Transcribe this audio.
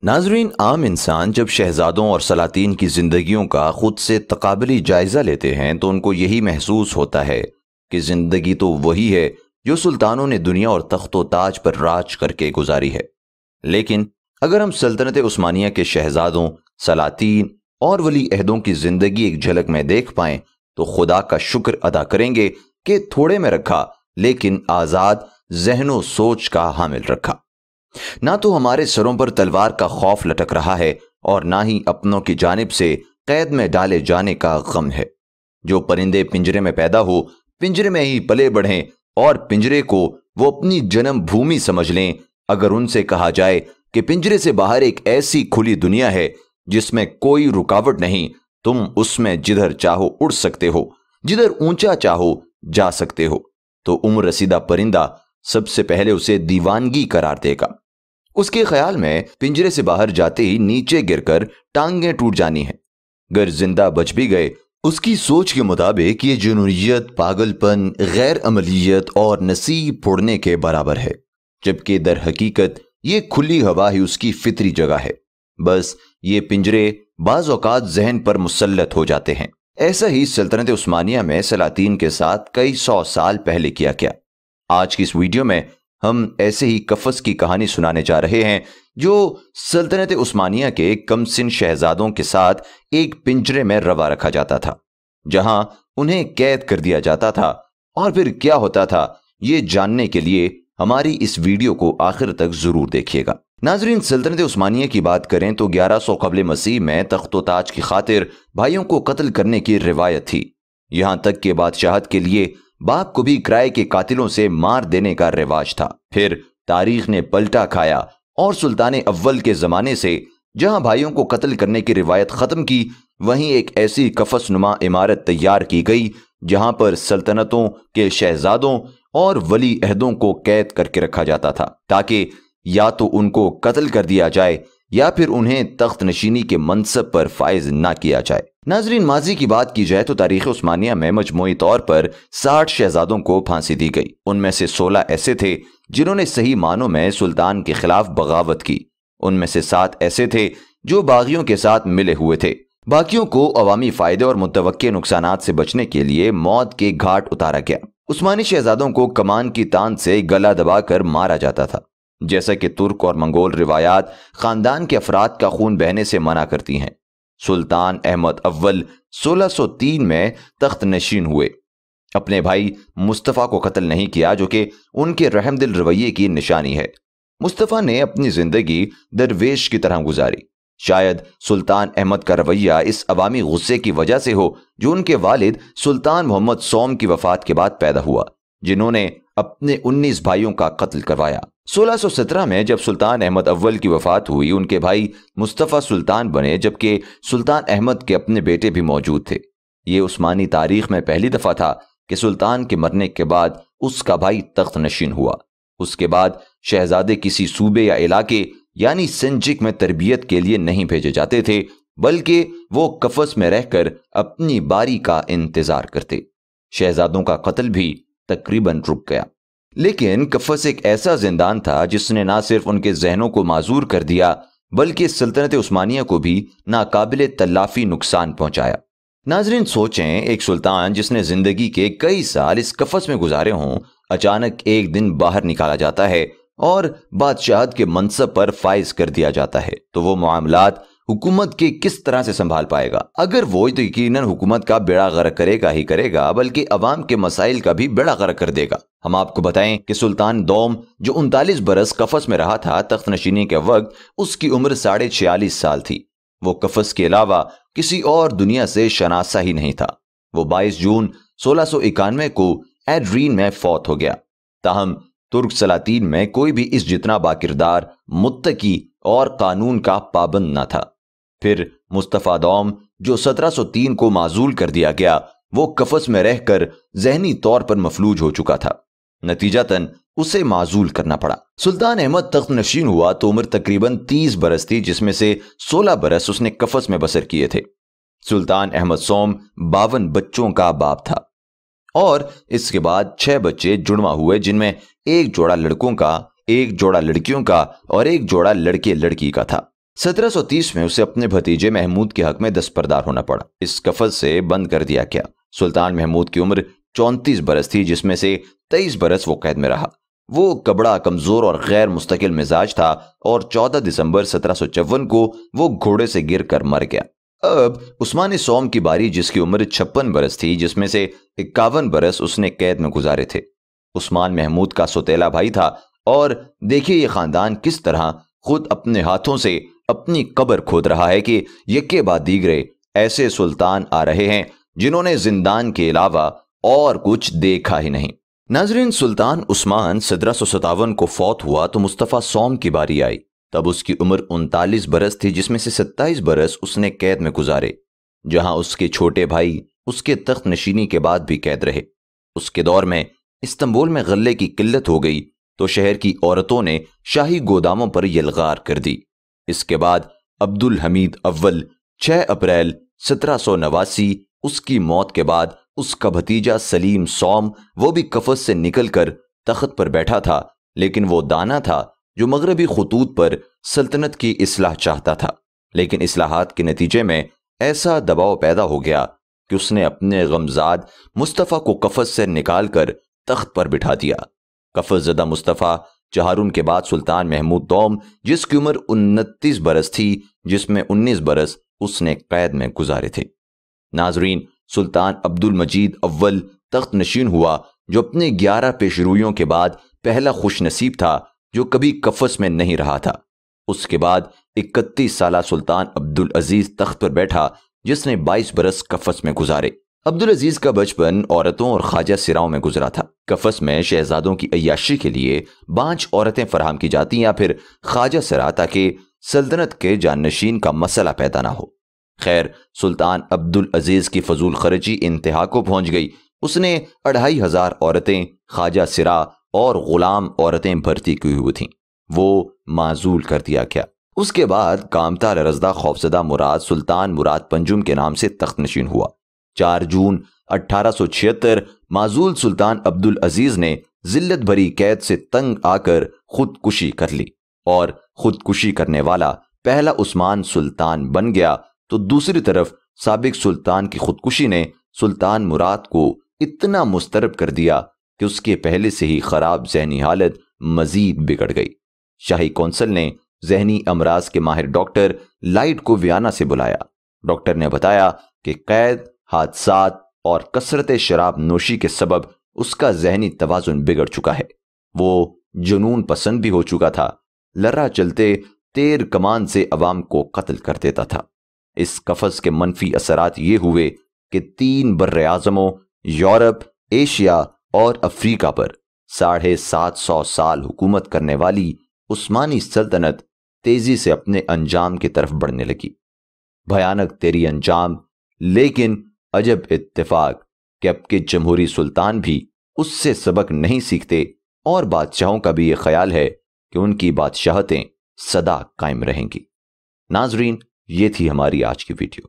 नाजरीन, आम इंसान जब शहजादों और सलातीन की जिंदगियों का खुद से तकाबली जायजा लेते हैं तो उनको यही महसूस होता है कि जिंदगी तो वही है जो सुल्तानों ने दुनिया और तख्तो ताज पर राज करके गुजारी है। लेकिन अगर हम सल्तनत उस्मानिया के शहजादों, सलातीन और वली अहदों की जिंदगी एक झलक में देख पाएं तो खुदा का शुक्र अदा करेंगे कि थोड़े में रखा लेकिन आजाद जहनो सोच का हामिल रखा। ना तो हमारे सरों पर तलवार का खौफ लटक रहा है और ना ही अपनों की जानिब से कैद में डाले जाने का गम है। जो परिंदे पिंजरे में पैदा हो, पिंजरे में ही पले बढ़ें और पिंजरे को वो अपनी जन्म भूमि समझ लें, अगर उनसे कहा जाए कि पिंजरे से बाहर एक ऐसी खुली दुनिया है जिसमें कोई रुकावट नहीं, तुम उसमें जिधर चाहो उड़ सकते हो, जिधर ऊंचा चाहो जा सकते हो, तो उम्र रसीदा परिंदा सबसे पहले उसे दीवानगी करार देगा। उसके ख्याल में पिंजरे से बाहर जाते ही नीचे गिरकर टांगें टूट जानी है। अगर जिंदा बच भी गए, उसकी सोच के मुताबिक ये जुनूनियत, पागलपन, गैर अमलियत और नसीब फोड़ने के बराबर है, जबकि दर हकीकत ये खुली हवा ही उसकी फितरी जगह है। बस ये पिंजरे बाज औकात जहन पर मुसल्लत हो जाते हैं। ऐसा ही सल्तनत उस्मानिया में सलातीन के साथ कई 100 साल पहले किया गया। आज की इस वीडियो में हम ऐसे ही कफस की कहानी सुनाने जा रहे हैं जो सल्तनत उस्मानिया के कमसिन शहजादों के साथ एक पिंजरे में रवा रखा जाता था, जहां उन्हें कैद कर दिया जाता था। और फिर क्या होता था, ये जानने के लिए हमारी इस वीडियो को आखिर तक जरूर देखिएगा। नाजरीन, सल्तनत उस्मानिया की बात करें तो 1100 कबल मसीह में तख्तो ताज की खातिर भाइयों को कत्ल करने की रिवायत थी। यहां तक कि बादशाहत के लिए बाप को भी किराए के कातिलों से मार देने का रिवाज था। फिर तारीख ने पलटा खाया और सुल्तान अव्वल के जमाने से जहां भाइयों को कत्ल करने की रिवायत खत्म की, वहीं एक ऐसी कफसनुमा इमारत तैयार की गई जहां पर सल्तनतों के शहजादों और वली अहदों को कैद करके रखा जाता था, ताकि या तो उनको कत्ल कर दिया जाए या फिर उन्हें तख्त नशीनी के मनसब पर फायज ना किया जाए। नाजरीन, माजी की बात की जाए तो तारीख उस्मानिया में मजमूई तौर पर 60 शहजादों को फांसी दी गई। उनमें से 16 ऐसे थे जिन्होंने सही मानों में सुल्तान के खिलाफ बगावत की। उनमें से 7 ऐसे थे जो बागियों के साथ मिले हुए थे। बाकियों को अवामी फायदे और मुतवक्के नुकसानात से बचने के लिए मौत के घाट उतारा गया। उस्मानी शहजादों को कमान की तान से गला दबाकर मारा जाता था। जैसा कि तुर्क और मंगोल रिवायात खानदान के अफराद का खून बहने से मना करती हैं। सुल्तान अहमद अव्वल 1603 में तख्त नशीन हुए। अपने भाई मुस्तफ़ा को कत्ल नहीं किया, जो कि उनके रहमदिल रवैये की निशानी है। मुस्तफ़ा ने अपनी जिंदगी दरवेश की तरह गुजारी। शायद सुल्तान अहमद का रवैया इस अवामी गुस्से की वजह से हो जो उनके वालिद सुल्तान मोहम्मद सोम की वफात के बाद पैदा हुआ, जिन्होंने अपने 19 भाइयों का कत्ल करवाया। 1617 में जब सुल्तान अहमद अव्वल की वफात हुई, उनके भाई मुस्तफ़ा सुल्तान बने, जबकि सुल्तान अहमद के अपने बेटे भी मौजूद थे। ये उस्मानी तारीख में पहली दफा था कि सुल्तान के मरने के बाद उसका भाई तख्त नशीन हुआ। उसके बाद शहजादे किसी सूबे या इलाके यानी संजिक में तरबियत के लिए नहीं भेजे जाते थे, बल्कि वो कफस में रहकर अपनी बारी का इंतजार करते। शहजादों का कत्ल भी तकरीबन रुक गया। लेकिन कफस एक ऐसा जिंदान था जिसने ना सिर्फ उनके जहनों को माजूर कर दिया, बल्कि सल्तनत उस्मानिया को भी नाकाबिले तलाफी नुकसान पहुंचाया। नाजरीन, सोचें, एक सुल्तान जिसने जिंदगी के कई साल इस कफस में गुजारे हों, अचानक एक दिन बाहर निकाला जाता है और बादशाहत के मनसब पर फाइज कर दिया जाता है, तो वो मामलात हुकूमत के किस तरह से संभाल पाएगा? अगर वो तो यकीनन हुकूमत का बेड़ा गर्क करेगा ही करेगा, बल्कि अवाम के मसाइल का भी बेड़ा गर्क कर देगा। हम आपको बताएं कि सुल्तान दोम जो 39 बरस कफस में रहा था, तख्त नशीनी के वक्त उसकी उम्र 46.5 साल थी। वो कफस के अलावा किसी और दुनिया से शनासा ही नहीं था। वो 22 जून 1691 को एड्रीन में फौत हो गया। ताहम तुर्क सलातीन में कोई भी इस जितना बाकिरदार, मुत्तकी और कानून का पाबंद न था। फिर मुस्तफ़ा दोम जो 1703 को माजूल कर दिया गया, वो कफस में रहकर जहनी तौर पर मफलूज हो चुका था। नतीजतन उसे माजूल करना पड़ा। सुल्तान अहमद तख्त नशीन हुआ तो उम्र तकरीबन 30 बरस थी, जिसमें से 16 बरस उसने कफस में बसर किए थे। सुल्तान अहमद सोम 52 बच्चों का बाप था और इसके बाद 6 बच्चे जुड़वा हुए, जिनमें एक जोड़ा लड़कों का, एक जोड़ा लड़कियों का और एक जोड़ा लड़के लड़की का था। 1730 میں اسے اپنے بھتیجے محمود کے حق میں دستبردار ہونا پڑا۔ اس قفس سے بند کر دیا گیا۔ سلطان محمود کی عمر 34 برس تھی، جس میں سے 23 برس وہ قید میں رہا۔ وہ کبڑا، کمزور اور غیر مستقل مزاج تھا اور 14 دسمبر 1754 کو وہ گھوڑے سے گر کر مر گیا۔ اب عثمان سوم کی باری، جس کی عمر 56 برس تھی، جس میں سے 51 برس اس نے قید میں گزارے تھے۔ عثمان محمود کا سوتیلا بھائی تھا، اور دیکھیے یہ خاندان کس طرح خود اپنے ہاتھوں سے اپنی قبر کھود رہا ہے کہ یکے بعد دیگرے ایسے سلطان آ رہے ہیں جنہوں نے زندان کے علاوہ اور کچھ دیکھا ہی نہیں۔ ناظرین، سلطان عثمان 1757 کو فوت ہوا تو مصطفیٰ سوم کی باری آئی۔ تب اس کی عمر 39 برس تھی، جس میں سے 27 برس اس نے قید میں گزارے، جہاں اس کے چھوٹے بھائی اس کے تخت نشینی کے بعد بھی قید رہے۔ اس کے دور میں استنبول میں غلے کی قلت ہو گئی تو شہر کی عورتوں نے شاہی گوداموں پر یلغار کر دی۔ اس کے بعد عبد الحمید اول 6 اپریل 1789 اس کی موت کے بعد اس کا بھتیجا سلیم سوم، وہ بھی قفس سے نکل کر تخت پر بیٹھا تھا، لیکن وہ دانا تھا جو مغربی خطوط پر سلطنت کی اصلاح چاہتا تھا۔ لیکن اصلاحات کے نتیجے میں ایسا دباؤ پیدا ہو گیا کہ اس نے اپنے غمزاد مصطفیٰ کو قفس سے نکال کر تخت پر بٹھا دیا۔ قفس زدہ مصطفیٰ چہارم کے بعد سلطان محمود دوم، جس کی عمر 29 برس تھی، جس میں 19 برس اس نے قید میں گزارے تھے۔ ناظرین، سلطان عبد المجید اول تخت نشین ہوا، جو اپنے 11 پیشرویوں کے بعد پہلا خوش نصیب تھا جو کبھی قفس میں نہیں رہا تھا۔ اس کے بعد 31 سالہ سلطان عبدالعزیز تخت پر بیٹھا، جس نے 22 برس قفس میں گزارے۔ عبدالعزیز کا بچپن عورتوں اور خواجہ سراؤں میں گزرا تھا۔ قفس میں شہزادوں کی عیاشی کے لیے بانچ عورتیں فراہم کی جاتی یا پھر خواجہ سرا، تاکہ سلطنت کے جانشین کا مسئلہ پیدا نہ ہو۔ خیر، سلطان عبدالعزیز کی فضول خرچی انتہا کو پہنچ گئی۔ اس نے 2500 عورتیں، خواجہ سرا اور غلام عورتیں بھرتی کی ہوئی تھیں، وہ معزول کر دیا گیا۔ اس کے بعد کامتا لرزدہ خوفزدہ مراد سلطان مراد پنجم کے نام سے تخت نشین ہوا۔ 4 جون 1876 معزول سلطان عبدالعزیز نے ذلت بھری قید سے تنگ آ کر خودکشی کر لی، اور خودکشی کرنے والا پہلا عثمان سلطان بن گیا۔ تو دوسری طرف سابق سلطان کی خودکشی نے سلطان مراد کو اتنا مضطرب کر دیا کہ اس کے پہلے سے ہی خراب ذہنی حالت مزید بگڑ گئی۔ شاہی کونسل نے ذہنی امراض کے ماہر ڈاکٹر لائٹ کو ویانا سے بلایا۔ ڈاکٹر نے بتایا کہ قید، حادثات اور کثرت شراب نوشی کے سبب اس کا ذہنی توازن بگڑ چکا ہے۔ وہ جنون پسند بھی ہو چکا تھا، لرہ چلتے تیر کمان سے عوام کو قتل کر دیتا تھا۔ اس قفس کے منفی اثرات یہ ہوئے کہ 3 براعظموں یورپ، ایشیا اور افریقہ پر 750 سال حکومت کرنے والی عثمانی سلطنت تیزی سے اپنے انجام کی طرف بڑھنے لگی۔ بھیانک تیری انجام، لیکن عجب اتفاق کہ اب کے جمہوری سلطان بھی اس سے سبق نہیں سیکھتے، اور بادشاہوں کا بھی یہ خیال ہے کہ ان کی بادشاہتیں سدا قائم رہیں گی۔ ناظرین، یہ تھی ہماری آج کی ویڈیو۔